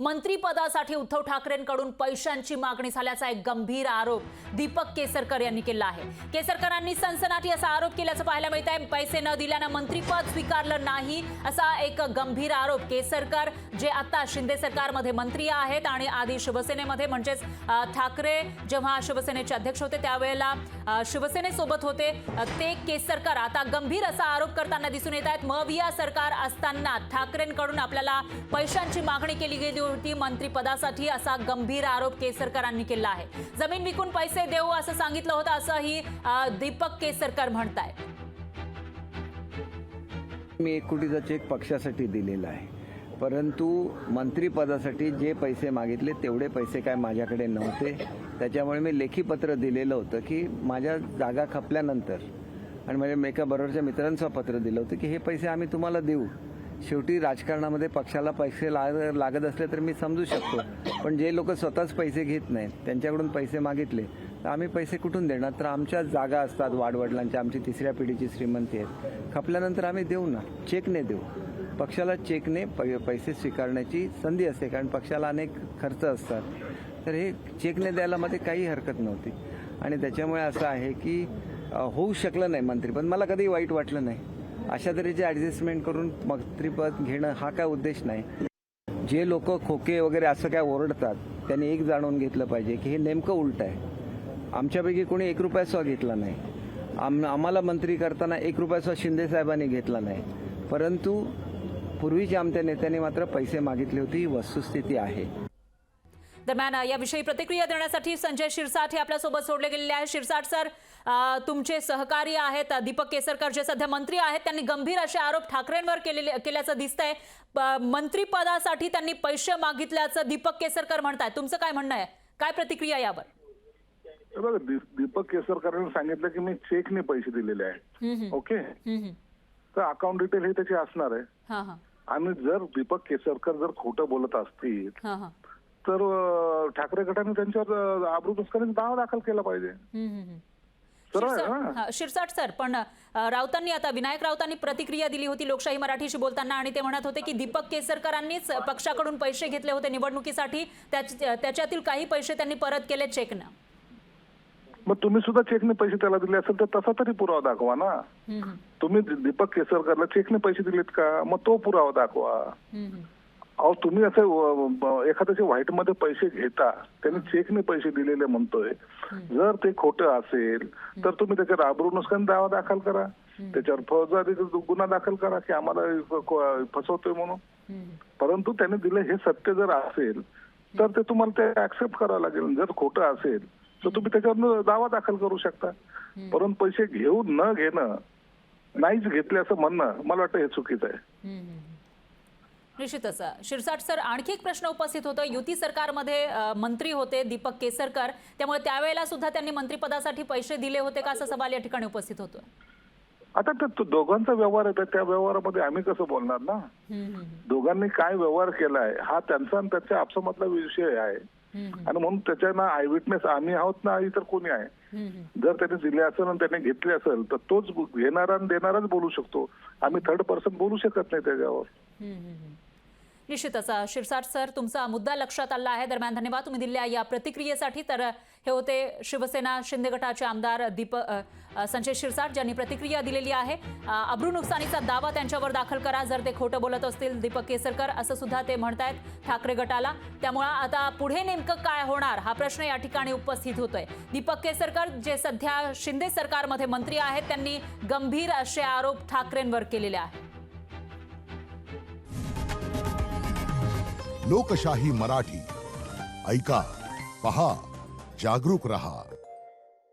मंत्रिपदासाठी उद्धव ठाकरेंकडून पैशांची मागणी झाल्याचा एक गंभीर आरोप दीपक केसरकर यांनी केला आहे। केसरकरांनी सनसनाटी असा आरोप केल्याचं पाहायला मिळत आहे। पैसे न दिल्यानं मंत्रिपद स्वीकारलं नाही असा एक गंभीर आरोप केसरकर, जे आता शिंदे सरकारमध्ये मंत्री आहेत आणि आधी शिवसेनेमध्ये म्हणजेच ठाकरे जेव्हा शिवसेनेचे अध्यक्ष होते त्यावेळेला शिवसेनेसोबत होते, ते केसरकर आता गंभीर असा आरोप करताना दिसून येत आहेत। मविया सरकार असताना ठाकरेंकडून आपल्याला पैशांची मागणी केली गेली होती मंत्रिपदासाठी, असा गंभीर आरोप केसरकरांनी केला आहे। जमीन विकून पैसे देऊ असं सांगितलं होतं असंही दीपक केसरकर म्हणतायत। मी 1 कोटीचा चेक पक्षासाठी दिलेला आहे, परंतु मंत्रिपदासाठी जे पैसे मागितले तेवढे पैसे काय माझ्याकडे नव्हते। त्याच्यामुळे मी लेखी पत्र दिलेलं होतं की माझ्या जागा खपल्यानंतर, आणि माझ्या एका बरोबरच्या मित्रांचं पत्र दिलं होतं की हे पैसे आम्ही तुम्हाला देऊ। शेवटी राजकारणामध्ये पक्षाला पैसे लागत असले तर मी समजू शकतो, पण जे लोक स्वतःच पैसे घेत नाहीत त्यांच्याकडून पैसे मागितले तर आम्ही पैसे कुठून देणार? तर आमच्या जागा असतात वाडवडिलांच्या, आमची 3ऱ्या पिढीची श्रीमंती आहेत, खपल्यानंतर आम्ही देऊ ना, चेकने देऊ। पक्षाला चेकने पैसे स्वीकारण्याची संधी असते, कारण पक्षाला अनेक खर्च असतात, तर हे चेकने द्यायला मध्ये काही हरकत नव्हती। आणि त्याच्यामुळे असं आहे की होऊ शकलं नाही मंत्रिपद, मला कधी वाईट वाटलं नाही। अशा तऱ्हेचे ॲडजस्टमेंट करून मंत्रिपद घेणं हा काय उद्देश नाही। जे लोक खोके वगैरे असं काय ओरडतात त्यांनी एक जाणून घेतलं पाहिजे की हे नेमकं उलट आहे। आमच्यापैकी कोणी 1 रुपया सुद्धा घेतला नाही, आम्हाला मंत्री करताना 1 रुपया सुद्धा शिंदे साहेबांनी घेतला नाही, परंतु पूर्वीच्या आमच्या नेत्यांनी मात्र पैसे मागितले होते, ही वस्तुस्थिती आहे। दरम्यान याविषयी प्रतिक्रिया देण्यासाठी संजय शिरसाट हे आपल्यासोबत जोडले गेलेले आहेत। शिरसाट सर, तुमचे सहकारी आहेत दीपक केसरकर, जे सध्या मंत्री आहेत, त्यांनी गंभीर असे आरोप ठाकरेंवर केल्याचं दिसतंय। मंत्रिपदासाठी त्यांनी पैसे मागितल्याचं दीपक केसरकर म्हणतायत, तुमचं काय म्हणणं आहे? काय प्रतिक्रिया यावर? बघा, दीपक केसरकरांनी सांगितलं की मी चेकने पैसे दिलेले आहेत, ओके, तर अकाउंट डिटेल हे त्याची असणार आहे। आणि जर दीपक केसरकर जर खोटं बोलत असतील तर ठाकरे गटाने त्यांच्यावर अब्रूनुस्काराने दावा दाखल केला पाहिजे। शिरसाट सर, पण राऊतांनी आता विनायक राऊतांनी प्रतिक्रिया दिली होती लोकशाही मराठीशी बोलताना, आणि ते म्हणत होते की दीपक केसरकरांनीच पक्षाकडून पैसे घेतले होते निवडणुकीसाठी, त्याच्यातील काही पैसे त्यांनी परत केले चेकनं। मग तुम्ही सुद्धा चेकने पैसे त्याला दिले असेल तर तसा तरी पुरावा दाखवा ना। तुम्ही दीपक केसरकरला चेकने पैसे दिलेत का? मग तो पुरावा दाखवा। अहो, तुम्ही असं एखाद्याचे व्हाईट मध्ये पैसे घेता, त्यांनी चेकने पैसे दिलेले म्हणतोय, जर ते खोटं असेल तर तुम्ही त्याच्यावर अब्रूनुस्काराने दावा दाखल करा, त्याच्यावर फौजदारी गुन्हा दाखल करा की आम्हाला फसवतोय म्हणून। परंतु त्याने दिलं हे सत्य जर असेल तर ते तुम्हाला ते ऍक्सेप्ट करावं लागेल। जर खोटं असेल तर तुम्ही त्याच्यावर दावा दाखल करू शकता, परंतु पैसे घेऊन न घेणं, नाहीच घेतले असं म्हणणं, मला वाटतं हे चुकीचं आहे। निश्चितच शिरसाट सर, आणखी एक प्रश्न उपस्थित होतो। युती सरकारमध्ये मंत्री होते दीपक केसरकर, त्यामुळे त्यावेळेला सुद्धा त्यांनी मंत्रिपदासाठी पैसे दिले होते का, असा सवाल या ठिकाणी उपस्थित होतो। आता तो दोघांचा व्यवहार आहे, त्या व्यवहारामध्ये आम्ही कसं बोलणार ना? दोघांनी काय व्यवहार केलाय हा त्यांचा आणि त्याच्या आपसामधला विषय आहे, आणि म्हणून त्याच्या आय विटनेस आम्ही आहोत ना, इतर कोणी आहे। जर त्याने दिले असेल आणि त्याने घेतले असेल तर तोच घेणारा आणि देणाराच बोलू शकतो, आम्ही थर्ड पर्सन बोलू शकत नाही त्याच्यावर। निश्चितच शिरसाट सर, तुमचा मुद्दा लक्षात आला आहे। दरम्यान धन्यवाद तुम्ही दिलेल्या या प्रतिक्रियेसाठी। तर हे होते शिवसेना शिंदे गटाचे आमदार संजय शिरसाट, ज्यांनी प्रतिक्रिया दिलेली आहे। अब्रूनुकसानीचा दावा त्यांच्यावर दाखल करा जर ते खोटं बोलत असतील दीपक केसरकर, असं सुद्धा ते म्हणतायत ठाकरे गटाला। त्यामुळे आता पुढे नेमकं काय होणार हा प्रश्न या ठिकाणी उपस्थित होतोय। दीपक केसरकर, जे सध्या शिंदे सरकारमध्ये मंत्री आहेत, त्यांनी गंभीर असे आरोप ठाकरेंवर केलेले आहेत। लोकशाही मराठी ऐका, पहा, जागरूक रहा।